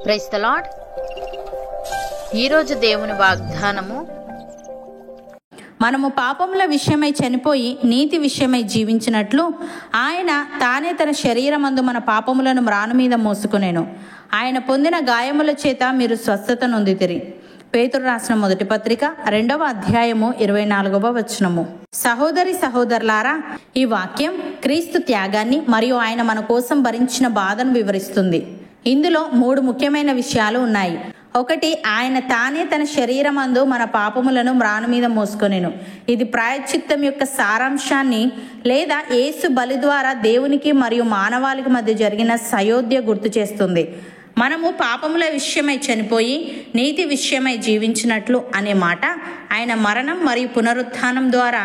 Praise the lord. ఈరోజు దేవుని వాగ్దానము, మనము పాపముల విషయమై చనిపోయి నీతి విషయమై జీవించినట్లు ఆయన తానే తన శరీరమందు మన పాపములను మ్రాను మీద మోసుకొనెను. ఆయన పొందిన గాయముల చేత మీరు స్వస్థత నొందితిరి. పేతురు రాసిన మొదటి పత్రిక 2వ అధ్యాయము 24వ వచనము. సహోదరి సహోదరులారా, ఈ వాక్యం క్రీస్తు త్యాగాన్ని మరియు ఆయన మన కోసం భరించిన బాధను వివరిస్తుంది. ఇందులో 3 ముఖ్యమైన విషయాలు ఉన్నాయి. ఒకటి, ఆయన తానే తన శరీరమందు మన పాపములను మ్రాను మీద మోసుకొనెను. ఇది ప్రాయశ్చిత్తం యొక్క సారాంశాన్ని లేదా యేసు బలి ద్వారా దేవునికి మరియు మానవాళికి మధ్య జరిగిన సయోధ్య గుర్తు చేస్తుంది. మనము పాపముల విషయమై చనిపోయి నీతి విషయమై జీవించినట్లు అనే మాట ఆయన మరణం మరియు పునరుత్థానం ద్వారా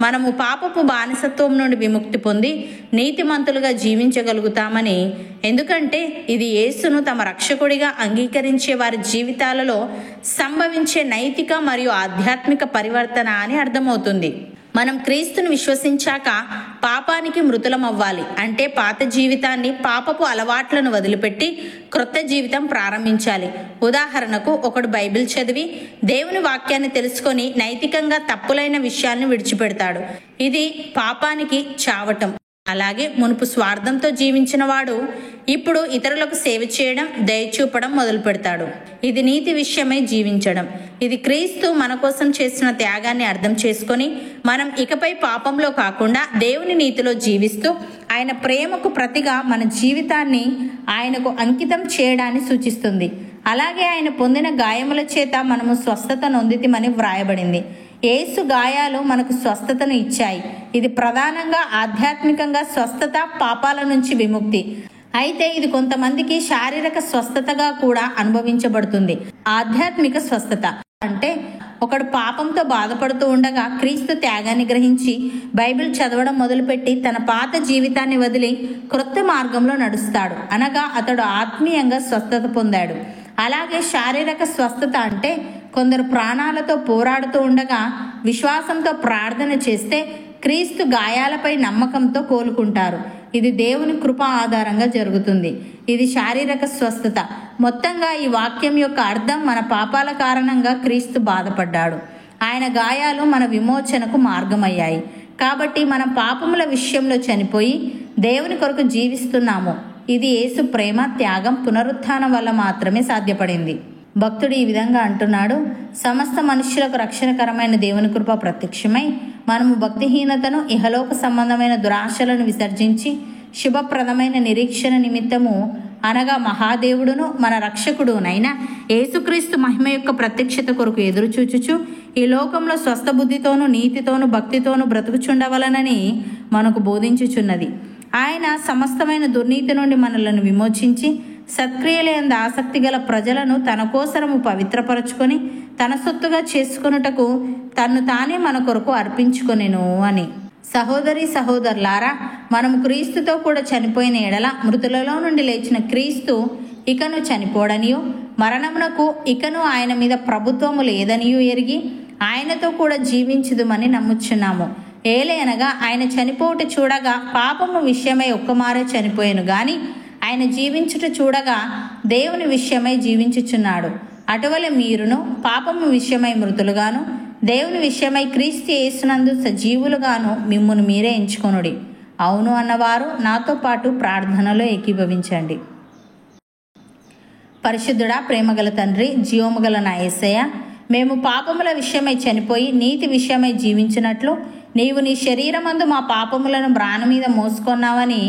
మనము పాపపు బానిసత్వం నుండి విముక్తి పొంది నీతిమంతులుగా జీవించగలుగుతామని. ఎందుకంటే ఇది యేసును తమ రక్షకుడిగా అంగీకరించే వారి జీవితాలలో సంభవించే నైతిక మరియు ఆధ్యాత్మిక పరివర్తన అని అర్థమవుతుంది. మనం క్రీస్తును విశ్వసించాక పాపానికి మృతులం అవ్వాలి. అంటే పాత జీవితాన్ని, పాపపు అలవాట్లను వదిలిపెట్టి క్రొత్త జీవితం ప్రారంభించాలి. ఉదాహరణకు, ఒకడు బైబిల్ చదివి దేవుని వాక్యాన్ని తెలుసుకొని నైతికంగా తప్పులైన విషయాలను విడిచిపెడతాడు. ఇది పాపానికి చావటం. అలాగే మునుపు స్వార్థంతో జీవించిన వాడు ఇప్పుడు ఇతరులకు సేవ చేయడం, దయ చూపడం మొదలు పెడతాడు. ఇది నీతి విషయమై జీవించడం. ఇది క్రీస్తు మన కోసం చేసిన త్యాగాన్ని అర్థం చేసుకొని మనం ఇకపై పాపంలో కాకుండా దేవుని నీతిలో జీవిస్తూ ఆయన ప్రేమకు ప్రతిగా మన జీవితాన్ని ఆయనకు అంకితం చేయడాన్ని సూచిస్తుంది. అలాగే ఆయన పొందిన గాయముల చేత మనము స్వస్థత నొందితిమని వ్రాయబడింది. యేసు గాయాలు మనకు స్వస్థతను ఇచ్చాయి. ఇది ప్రధానంగా ఆధ్యాత్మికంగా స్వస్థత, పాపాల నుంచి విముక్తి. అయితే ఇది కొంతమందికి శారీరక స్వస్థతగా కూడా అనుభవించబడుతుంది. ఆధ్యాత్మిక స్వస్థత అంటే ఒకడు పాపంతో బాధపడుతూ ఉండగా క్రీస్తు త్యాగాన్ని గ్రహించి బైబిల్ చదవడం మొదలుపెట్టి తన పాత జీవితాన్ని వదిలి క్రొత్త మార్గంలో నడుస్తాడు. అనగా అతడు ఆత్మీయంగా స్వస్థత పొందాడు. అలాగే శారీరక స్వస్థత అంటే కొందరు ప్రాణాలతో పోరాడుతూ ఉండగా విశ్వాసంతో ప్రార్థన చేస్తే క్రీస్తు గాయాలపై నమ్మకంతో కోలుకుంటారు. ఇది దేవుని కృప ఆధారంగా జరుగుతుంది. ఇది శారీరక స్వస్థత. మొత్తంగా ఈ వాక్యం యొక్క అర్థం, మన పాపాల కారణంగా క్రీస్తు బాధపడ్డాడు. ఆయన గాయాలు మన విమోచనకు మార్గమయ్యాయి. కాబట్టి మనం పాపముల విషయంలో చనిపోయి దేవుని కొరకు జీవిస్తున్నాము. ఇది యేసు ప్రేమ, త్యాగం, పునరుత్థానం వల్ల మాత్రమే సాధ్యపడింది. భక్తుడు ఈ విధంగా అంటున్నాడు: సమస్త మనుష్యులకు రక్షణకరమైన దేవుని కృప ప్రత్యక్షమై మనము భక్తిహీనతను, ఇహలోక సంబంధమైన దురాశలను విసర్జించి శుభప్రదమైన నిరీక్షణ నిమిత్తము, అనగా మహాదేవుడును మన రక్షకుడునైన యేసుక్రీస్తు మహిమ యొక్క ప్రత్యక్షత కొరకు ఎదురుచూచుచు ఈ లోకంలో స్వస్థ బుద్ధితోనూ నీతితోనూ భక్తితోనూ బ్రతుకుచుండవలనని మనకు బోధించుచున్నది. ఆయన సమస్తమైన దుర్నీతి నుండి మనలను విమోచించి సత్క్రియలందు ఆసక్తి గల ప్రజలను తన కోసరము పవిత్రపరచుకొని తన సొత్తుగా చేసుకొనుటకు తన్ను తానే మన కొరకు అర్పించుకొనెను అని. సహోదరి సహోదరులారా, మనము క్రీస్తుతో కూడా చనిపోయిన ఎడల మృతులలో నుండి లేచిన క్రీస్తు ఇకను చనిపోడనియో, మరణమునకు ఇకను ఆయన మీద ప్రభుత్వము లేదనియో ఎరిగి ఆయనతో కూడా జీవించుదుమని నమ్ముచున్నాము. ఏలయనగా ఆయన చనిపోవుట చూడగా పాపము విషయమై ఒక్కమారే చనిపోయాను గాని ఆయన జీవించుట చూడగా దేవుని విషయమై జీవించుచున్నాడు. అటువలే మీరును పాపము విషయమై మృతులుగాను, దేవుని విషయమై క్రీస్తు యేసునందు సజీవులుగాను మిమ్మును మీరే ఎంచుకొనుడి. అవును అన్నవారు నాతో పాటు ప్రార్థనలో ఏకీభవించండి. పరిశుద్ధుడా, ప్రేమగల తండ్రి, జీవముగల నా యేసయ్య, మేము పాపముల విషయమై చనిపోయి నీతి విషయమై జీవించినట్లు నీవు నీ శరీరమందు మా పాపములను మ్రాను మీద మోసుకొన్నావని,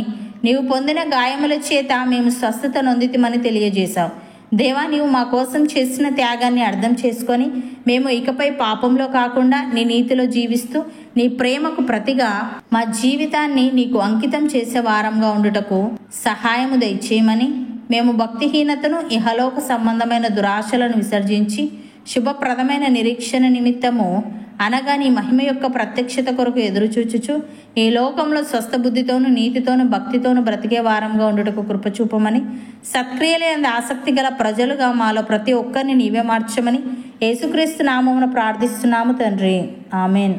నీవు పొందిన గాయముల చేత మేము స్వస్థత నొందితిమని తెలియజేశావు. దేవా, నీవు మా కోసం చేసిన త్యాగాన్ని అర్థం చేసుకొని మేము ఇకపై పాపంలో కాకుండా నీ నీతిలో జీవిస్తూ నీ ప్రేమకు ప్రతిగా మా జీవితాన్ని నీకు అంకితం చేసే వారంగా ఉండుటకు సహాయము దయచేయమని, మేము భక్తిహీనతను, ఇహలోక సంబంధమైన దురాశలను విసర్జించి శుభప్రదమైన నిరీక్షణ నిమిత్తము, అనగా నీ మహిమ యొక్క ప్రత్యక్షత కొరకు ఎదురుచూచుచు ఈ లోకంలో స్వస్థ బుద్ధితోనూ నీతితోనూ భక్తితోనూ బ్రతికే వారంగా ఉండుటకు కృప చూపమని, సత్క్రియలందు ఆసక్తి గల ప్రజలుగా మాలో ప్రతి ఒక్కరిని నీవే మార్చమని యేసుక్రీస్తు నామమున ప్రార్థిస్తున్నాము తండ్రి. ఆమెన్.